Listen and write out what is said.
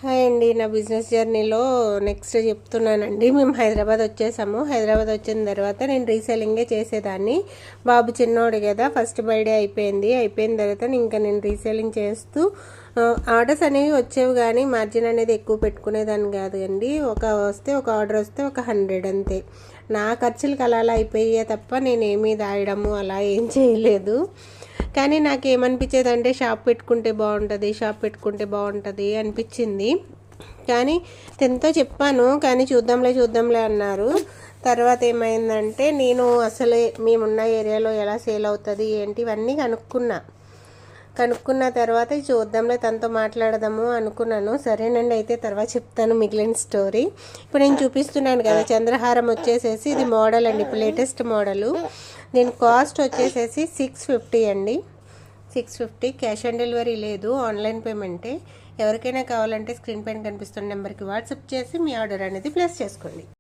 Hi అండి. నా business జర్నీలో నెక్స్ట్ చెప్తున్నానండి. మేము హైదరాబాద్ వచ్చేసాము. హైదరాబాద్ వచ్చిన తర్వాత నేను రీసెల్లింగే చేసేదాన్ని. బాబు చిన్నోడు కదా, ఫస్ట్ బర్త్డే అయిపోయిన తర్వాత ఇంకా నేను రీసెల్లింగ్ చేస్తూ ఆర్డర్స్ అనేవి వచ్చేవి, కానీ మార్జిన్ అనేది ఎక్కువ పెట్టుకునేదాన్ని కాదు అండి. ఒక ఆర్డర్ వస్తే ఒక 100 అంతే. నా ఖర్చులకు అలా అయిపోయాయి తప్ప నేనేమీ దాయడము అలా ఏం చేయలేదు. కానీ నాకేమనిపించేది అంటే షాప్ పెట్టుకుంటే బాగుంటుంది అనిపించింది. కానీ ఎంతో చెప్పాను, కానీ చూద్దాంలే అన్నారు. తర్వాత ఏమైందంటే నేను అసలే మేమున్న ఏరియాలో ఎలా సేల్ అవుతుంది ఏంటి ఇవన్నీ కనుక్కున్న తర్వాత చూద్దాంలే, తనతో మాట్లాడదాము అనుకున్నాను. సరేనండి, అయితే తర్వాత చెప్తాను మిగిలిన స్టోరీ. ఇప్పుడు నేను చూపిస్తున్నాను కదా, చంద్రహారం వచ్చేసేసి ఇది మోడల్ అండి, ఇప్పుడు లేటెస్ట్ మోడలు. దీని కాస్ట్ వచ్చేసేసి 650 అండి. 650. క్యాష్ ఆన్ డెలివరీ లేదు, ఆన్లైన్ పేమెంటే. ఎవరికైనా కావాలంటే స్క్రీన్ పైన కనిపిస్తున్న నెంబర్కి వాట్సాప్ చేసి మీ ఆర్డర్ అనేది ప్లేస్ చేసుకోండి.